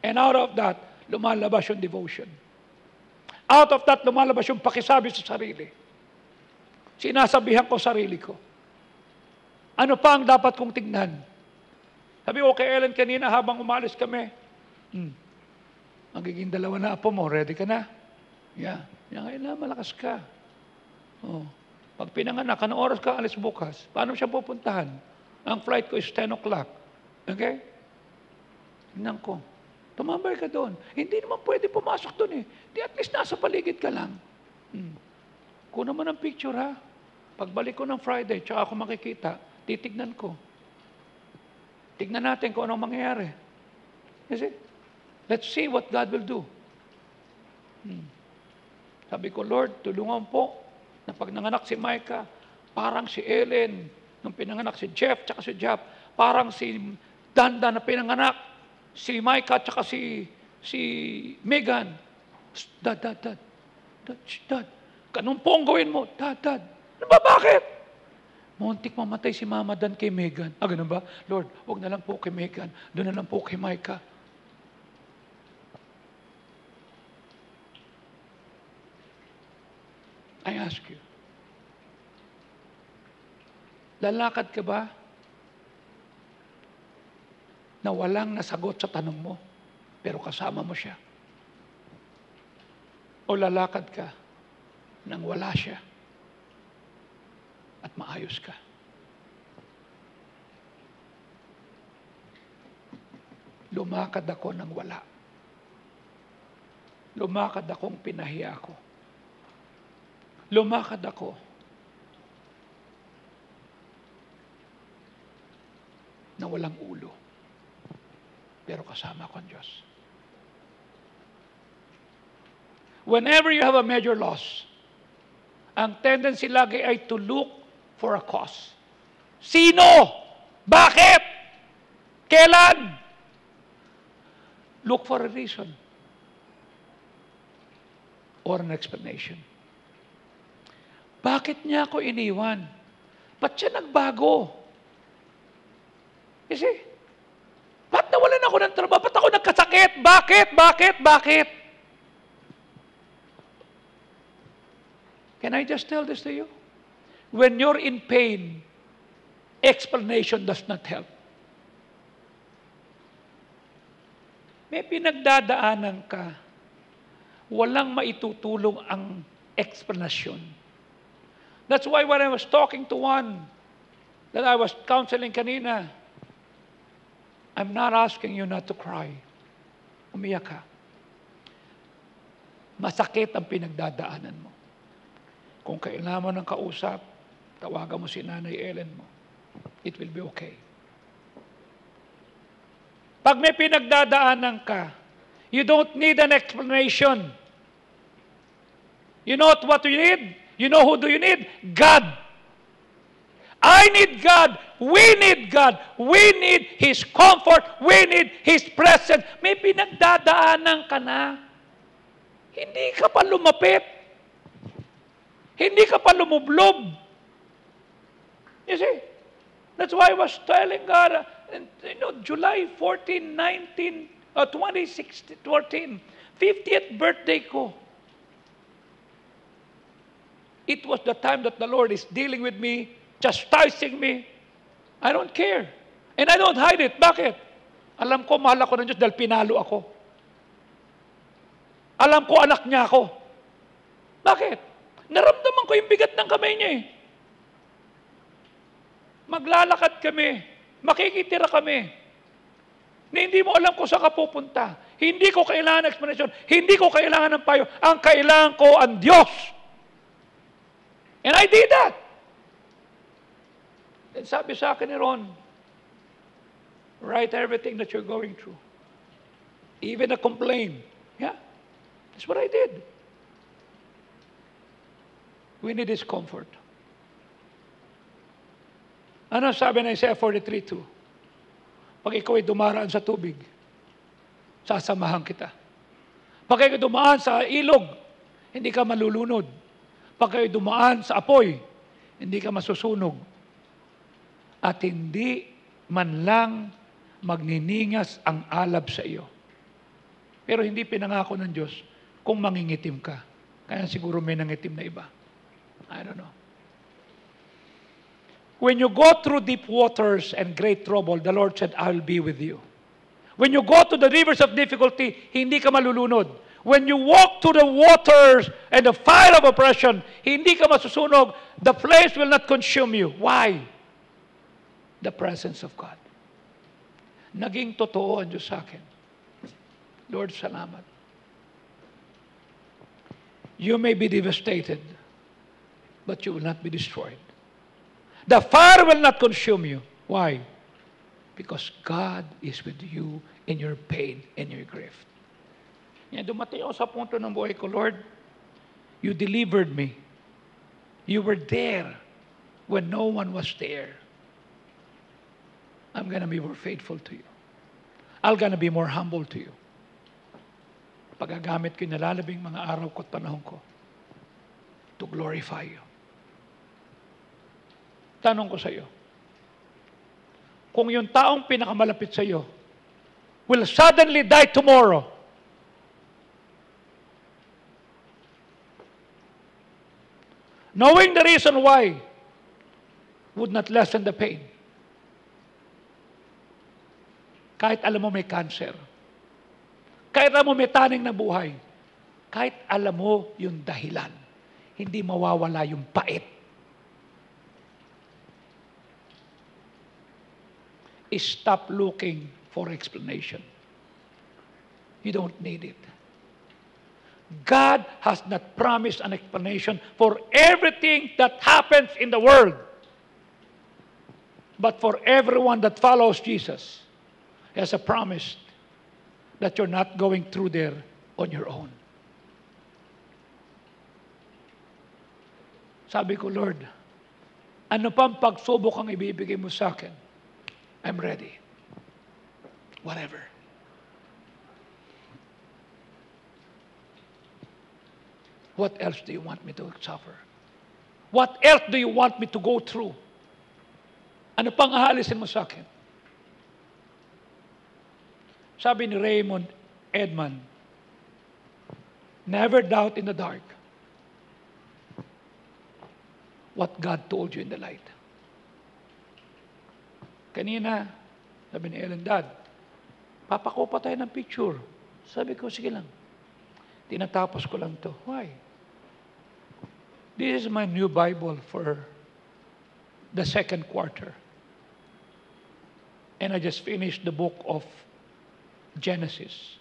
And out of that, lumalabas yung devotion. Out of that, lumalabas yung pakisabi sa sarili. Sinasabihan ko sarili ko. Ano pa ang dapat kong tignan? Sabi ko kay Ellen kanina habang umalis kami, magiging 2 na apo mo, ready ka na? Yeah. Kailangan malakas ka. Oh. Pag pinanganak, anong oras ka alis bukas? Paano siya pupuntahan? Ang flight ko is 10 o'clock. Okay? Tingnan ko. Tumambay ka doon. Hindi naman pwede pumasok doon eh. Di at least nasa paligid ka lang. Kunan mo ng picture ha. Pagbalik ko ng Friday, tsaka ako makikita, titignan ko. Tignan natin kung anong mangyayari. You see? Let's see what God will do. Sabi ko, Lord, tulungan po na pag nanganak si Micah, parang si Ellen, nung pinanganak si Jeff, tsaka si Jeff, parang si Danda na pinanganak, si Micah, tsaka si Megan. Dad. Ganun po ang gawin mo. Dad. Ano ba, bakit? Muntik mamatay si Mama Dan kay Megan. Ganun ba? Lord, huwag na lang po kay Megan. Doon na lang po kay Micah. I ask you, lalakad ka ba na walang nasagot sa tanong mo, pero kasama mo siya? O lalakad ka nang wala siya at maayos ka? Lumakad ako nang wala. Lumakad akong pinahiya ko. Lumakad ako na walang ulo. Pero kasama ko ang Diyos. Whenever you have a major loss, ang tendency lagi ay to look for a cause. Sino? Bakit? Kailan? Look for a reason or an explanation. Bakit niya ako iniwan? Ba't siya nagbago? You see? Ba't nawalan ako ng trabaho? Ba't ako nagkasakit? Bakit? Can I just tell this to you? When you're in pain, explanation does not help. May pinagdadaanan ka, walang maitutulong ang explanation. That's why when I was talking to one that I was counseling kanina, I'm not asking you not to cry. Umiyak ka. Masakit ang pinagdadaanan mo. Kung kailangan mo ng kausap, tawagan mo si Nanay Ellen mo. It will be okay. Pag may pinagdadaanan ka, you don't need an explanation. You know what you need? You know who do you need? God. I need God. We need God. We need His comfort. We need His presence. May pinagdadaanan ka na. Hindi ka pa lumapit. Hindi ka pa lumublob. You see? That's why I was telling God, July 14, 2016, 50th birthday ko. It was the time that the Lord is dealing with me, chastising me. I don't care. And I don't hide it. Bakit? Alam ko, mahal ako ng Diyos dahil pinalo ako. Alam ko, anak niya ako. Bakit? Naramdaman ko yung bigat ng kamay niya eh. Maglalakad kami. Makikitira kami. Na hindi mo alam kung saan ka pupunta. Hindi ko kailangan ng explanation. Hindi ko kailangan ng payo. Ang kailangan ko ang Diyos. And I did that. Then sabi sa akin ni Ron, write everything that you're going through. Even a complaint. Yeah. That's what I did. We need His comfort. Ano sabi ng Isaiah 43:2? Pag ikaw ay dumaraan sa tubig, sasamahan kita. Pag ikaw dumaan sa ilog, hindi ka malulunod. Pag ikaw dumaan sa apoy, hindi ka masusunog. At hindi man lang magniningas ang alab sa iyo. Pero hindi pinangako ng Diyos kung mangingitim ka. Kaya siguro may nangitim na iba. I don't know. When you go through deep waters and great trouble, the Lord said, I will be with you. When you go to the rivers of difficulty, hindi ka malulunod. When you walk through the waters and the fire of oppression, hindi ka masusunog. The flames will not consume you. Why? The presence of God. Naging totoo ang Diyos sa akin. Lord, salamat. You may be devastated, but you will not be destroyed. The fire will not consume you. Why? Because God is with you in your pain and your grief. Yan, dumating ako sa punto ng buhay ko, Lord, you delivered me. You were there when no one was there. I'm gonna be more faithful to you. I'm gonna be more humble to you. Pagagamit ko yung nalalabing mga araw ko at panahon ko to glorify you. Tanong ko sa iyo, kung yung taong pinakamalapit sa iyo will suddenly die tomorrow, knowing the reason why would not lessen the pain. Kahit alam mo may cancer, kahit alam mo may taning na buhay, kahit alam mo yung dahilan, hindi mawawala yung pait. Stop looking for explanation. You don't need it. God has not promised an explanation for everything that happens in the world. But for everyone that follows Jesus, He has a promise that you're not going through there on your own. Sabi ko, Lord, ano pang pagsubok ang ibibigay mo sa akin? I'm ready. Whatever. What else do you want me to suffer? What else do you want me to go through? Ano pang ahalisin mo sa akin? Sabi ni Raymond Edman, never doubt in the dark what God told you in the light. Kanina, sabi ni Ellen, Dad, papako pa tayo ng picture. Sabi ko, sige lang. Tinatapos ko lang to. Why? This is my new Bible for the second quarter. And I just finished the book of Genesis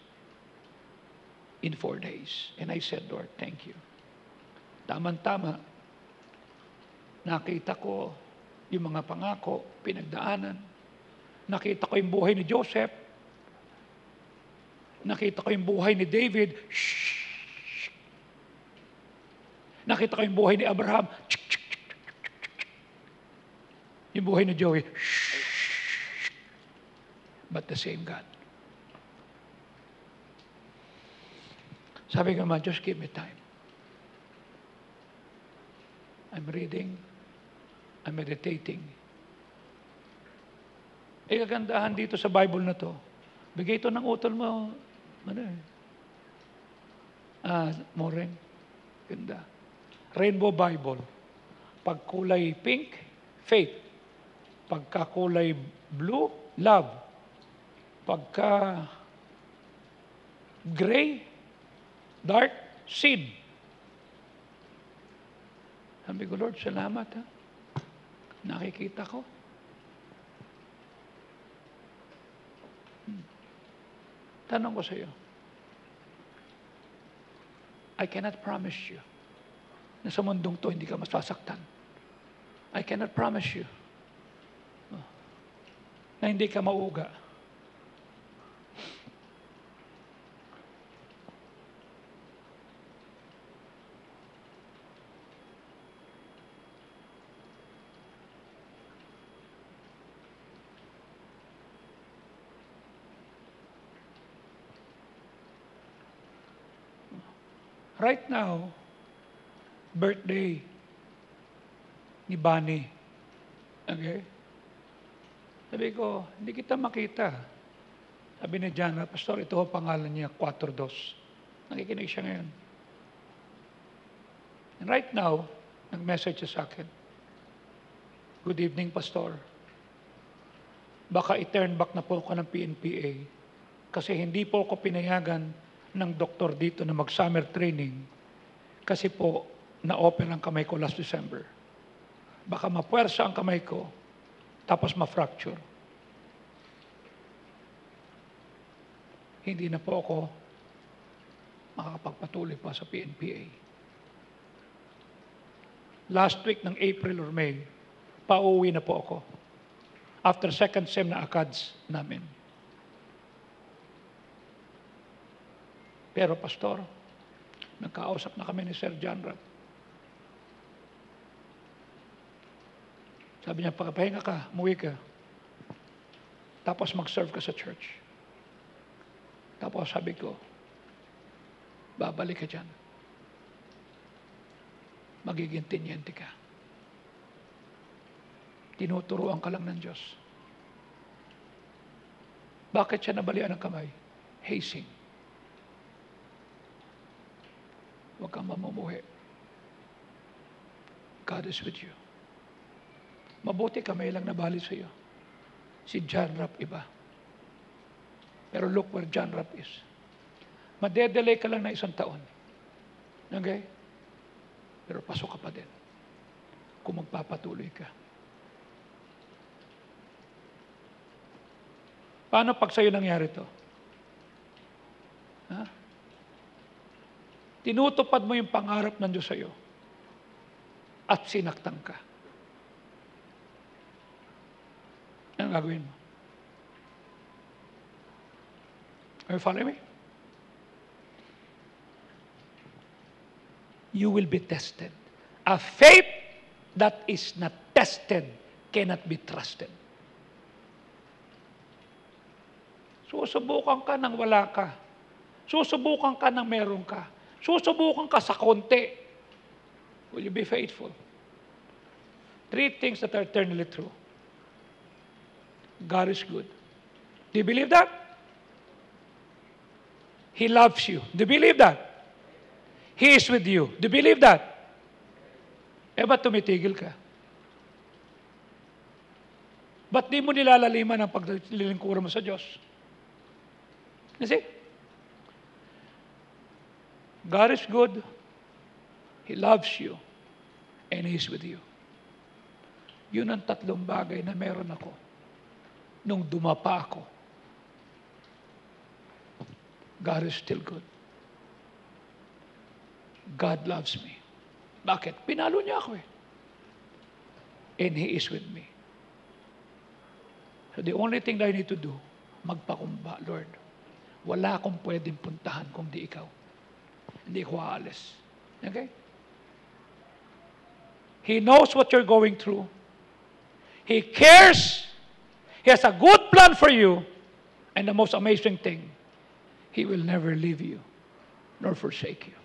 in 4 days. And I said, Lord, thank you. Tama-tama, nakita ko yung mga pangako, pinagdaanan. Nakita ko yung buhay ni Joseph. Nakita ko yung buhay ni David. Shh. Nakita ko yung buhay ni Abraham. Yung buhay ni Joey, but the same God. Sabi ko naman, just give me time. I'm reading, I'm meditating. Kagandahan dito sa Bible na to, bigay ito ng utol mo, Maureen, ganda. Rainbow Bible. Pagkulay pink, faith. Pagkakulay blue, love. Pagka gray, dark, sin. Sabi ko, Lord, salamat ha. Nakikita ko. Tanong ko sa iyo, I cannot promise you na sa mundong to hindi ka masasaktan. I cannot promise you na hindi ka mauuga. Right now, birthday ni Bunny. Okay? Sabi ko, hindi kita makita. Sabi ni Jana, Pastor, ito ho pangalan niya, 4-2. Nakikinig siya ngayon. And right now, nag-message siya sa akin. Good evening, Pastor. Baka i-turn back na po ako ng PNPA kasi hindi po ako pinayagan ng doktor dito na mag-summer training kasi po na-open ang kamay ko last December. Baka mapuwersa ang kamay ko tapos ma-fracture. Hindi na po ako makakapagpatuloy pa sa PNPA. Last week ng April or May, pauwi na po ako. After second sem na ACADS namin. Pero Pastor, nagkausap na kami ni Sir John Rapp. Sabi niya, pagpahinga ka, umuwi ka. Tapos mag-serve ka sa church. Tapos sabi ko, babalik ka dyan. Magiging tinyente ka. Tinuturuan ka lang ng Diyos. Bakit siya nabalian ng kamay? Hazing. Huwag kang mamumuhi. God is with you. Mabuti kamay lang nabali sa iyo. Si John Rapp iba. Pero look where John Rapp is. Madedelay ka lang na 1 taon. Okay? Pero pasok ka pa din. Kung magpapatuloy ka. Paano pag sa'yo nangyari to? Ha? Tinutupad mo yung pangarap ng Diyos sa'yo at sinaktan ka. Anong gagawin mo? Are you following me? You will be tested. A faith that is not tested cannot be trusted. Susubukan ka ng wala ka. Susubukan ka ng meron ka. Susubukan ka sa konti. Will you be faithful? 3 things that are eternally true. God is good. Do you believe that? He loves you. Do you believe that? He is with you. Do you believe that? Ba't tumitigil ka? Ba't di mo nilalaliman ang paglilingkuran mo sa Diyos? You see? God is good. He loves you. And He is with you. Yun ang 3 bagay na meron ako nung dumapa ako. God is still good. God loves me. Bakit? Pinalo niya ako eh. And He is with me. So the only thing that I need to do, magpakumba, Lord. Wala akong pwedeng puntahan kung di Ikaw. Hindi ko aalis. Okay? He knows what you're going through. He cares. He has a good plan for you. And the most amazing thing, He will never leave you nor forsake you.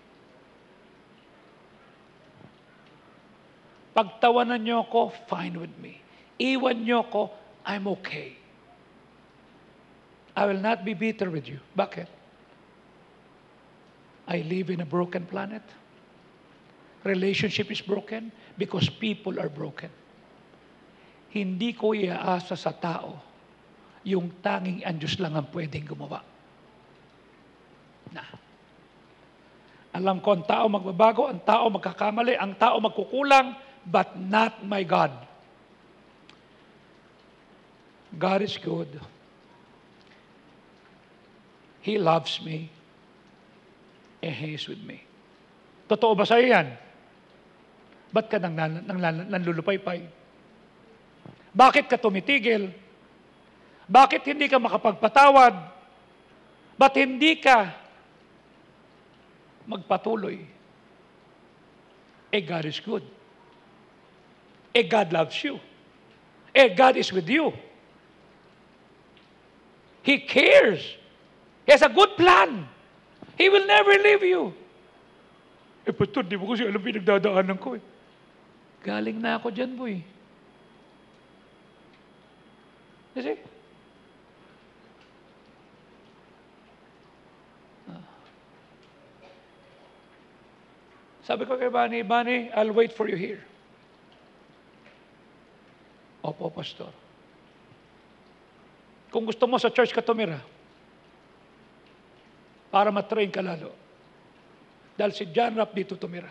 Pagtawanan niyo ako, fine with me. Iwan niyo ako, I'm okay. I will not be bitter with you. Bakit? I live in a broken planet. Relationship is broken because people are broken. Hindi ko iaasa sa tao yung tanging ang Diyos lang ang pwedeng gumawa. Alam ko, ang tao magbabago, ang tao magkakamali, ang tao magkukulang, but not my God. God is good. He loves me. And He is with me. Totoo ba sa'yo yan? Ba't ka nanlulupaypay? Bakit ka tumitigil? Bakit hindi ka makapagpatawad? Ba't hindi ka magpatuloy? God is good. God loves you. God is with you. He cares. He has a good plan. He will never leave you. Pastor, di mo kasi alam pinagdadaanan ko. Galing na ako dyan, boy. Kasi, sabi ko kay Bani, I'll wait for you here. Opo, Pastor. Kung gusto mo sa church ka tumira, para matrain ka lalo. Dahil si John Rapp dito tumira.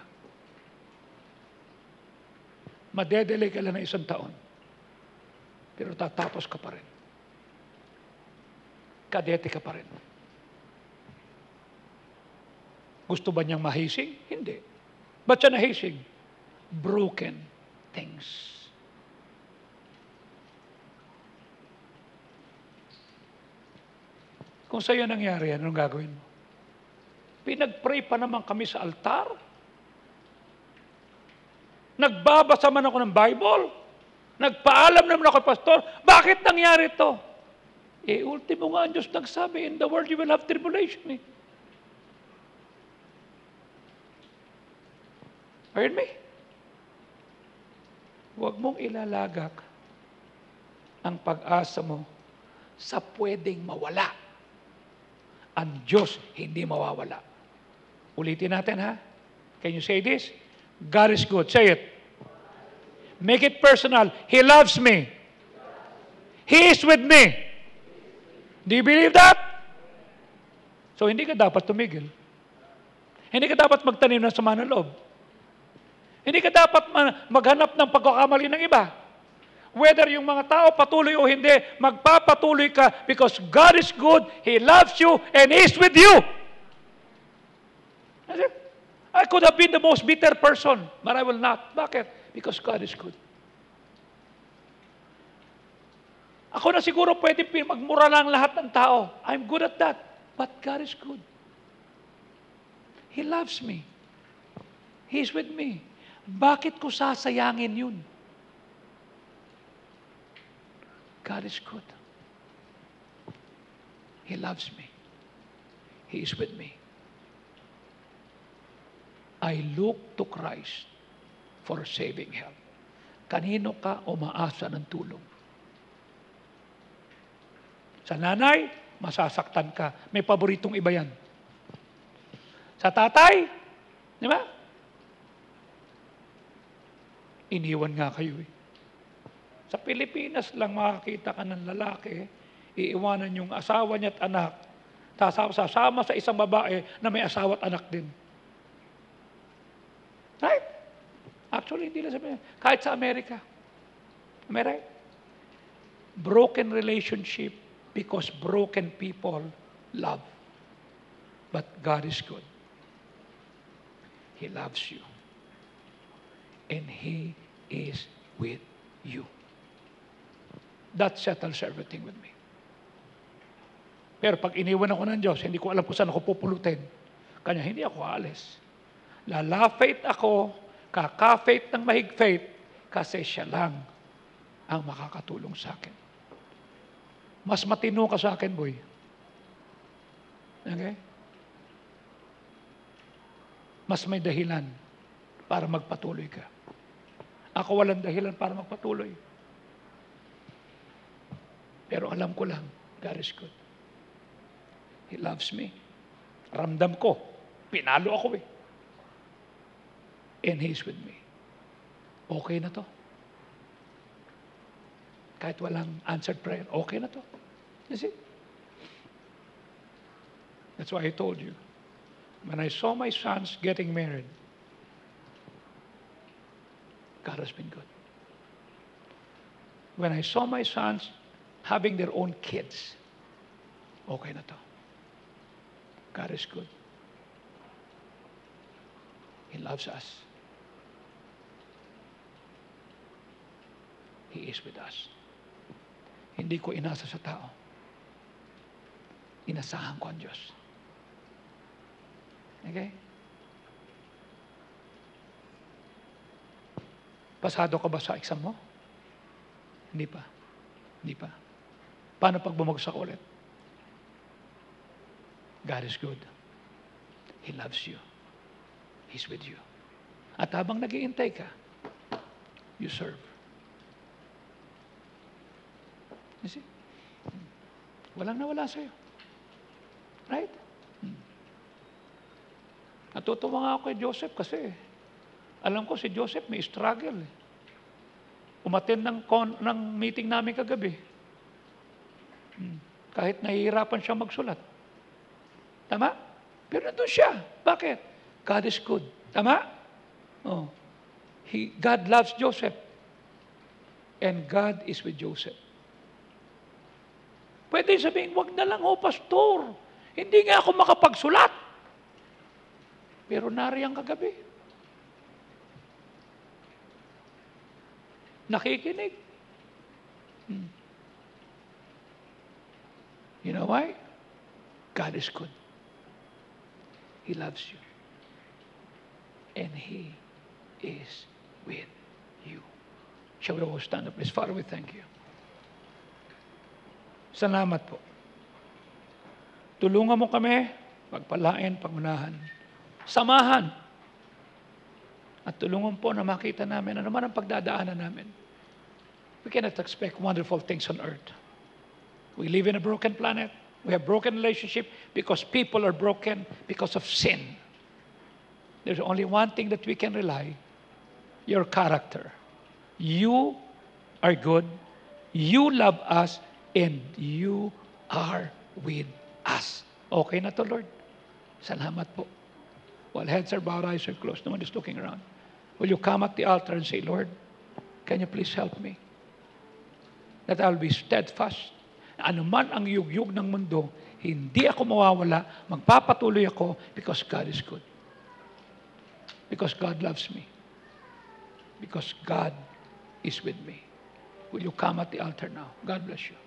Madedelay ka lang na 1 taon. Pero tatapos ka pa rin. Kadete ka pa rin. Gusto ba niyang mahising? Hindi. Ba't siya nahising? Broken things. Kung sa'yo nangyari yan, anong gagawin mo? Pinag-pray pa naman kami sa altar. Nagbabasa man ako ng Bible. Nagpaalam naman ako, Pastor, bakit nangyari ito? Ultimo nga ang Diyos nagsabi, in the world you will have tribulation. Heard me? Huwag mong ilalagak ang pag-asa mo sa pwedeng mawala. Ang Diyos hindi mawawala. Ulitin natin, ha? Can you say this? God is good. Say it. Make it personal. He loves me. He is with me. Do you believe that? So, hindi ka dapat tumigil. Hindi ka dapat magtanim ng sama ng loob. Hindi ka dapat maghanap ng pagkakamali ng iba. Whether yung mga tao patuloy o hindi, magpapatuloy ka because God is good, He loves you, and He is with you. I could have been the most bitter person, but I will not. Bakit? Because God is good. Ako na siguro pwede magmura lang lahat ng tao. I'm good at that. But God is good. He loves me. He's with me. Bakit ko sasayangin yun? God is good. He loves me. He is with me. I look to Christ for saving help. Kanino ka umaasa ng tulong? Sa nanay, masasaktan ka. May paboritong iba yan. Sa tatay, di ba? Iniwan nga kayo eh. Sa Pilipinas lang makakita ka ng lalaki, iiwanan yung asawa niya at anak, sasama sa isang babae na may asawa at anak din. Right? Actually, hindi lang sabihin. Kahit sa Amerika. Am I right? Broken relationship because broken people love. But God is good. He loves you. And He is with you. That settles everything with me. Pero pag iniwan ako ng Diyos, hindi ko alam kung saan ako pupulutin. Kanya hindi ako aalis. Lala-faith ako, kaka-faith ng mahig-faith, kasi siya lang ang makakatulong sa akin. Mas matino ka sa akin, boy. Okay? Mas may dahilan para magpatuloy ka. Ako walang dahilan para magpatuloy. Pero alam ko lang, God is good. He loves me. Ramdam ko, pinalo ako eh. And He's with me. Okay na to. Kahit walang answered prayer, okay na to. You see? That's why I told you, when I saw my sons getting married, God has been good. When I saw my sons having their own kids, okay na to. God is good. He loves us. He is with us. Hindi ko inasa sa tao. Inasahan ko ang Diyos. Okay? Pasado ka ba sa exam mo? Hindi pa. Hindi pa. Paano pag bumagsak ulit? God is good. He loves you. He's with you. At habang nag-iintay ka, you serve. You see? Walang nawala sa'yo. Right? Natutuwa nga ako kay Joseph kasi alam ko si Joseph may struggle. Umattend ng meeting namin kagabi. Kahit nahihirapan siya magsulat. Tama? Pero nandun siya. Bakit? God is good. Tama? Oh. God loves Joseph. And God is with Joseph. Pwede sabihin, wag na lang ho, pastor. Hindi nga ako makapagsulat. Pero nariyang kagabi. Nakikinig. You know why? God is good. He loves you. And He is with you. Shall we all stand up, please? Father, we thank you. Salamat po. Tulungan mo kami, pagpalain, pagunahan, samahan. At tulungan po na makita namin ano man ang pagdadaanan namin. We cannot expect wonderful things on earth. We live in a broken planet. We have broken relationship because people are broken because of sin. There's only one thing that we can rely, your character. You are good, you love us, and you are with us. Okay na to, Lord. Salamat po. While heads are bowed, eyes are closed, no one is looking around. Will you come at the altar and say, Lord, can you please help me? That I'll be steadfast. Ano man ang yugyug ng mundo, hindi ako mawawala, magpapatuloy ako because God is good. Because God loves me. Because God is with me. Will you come at the altar now? God bless you.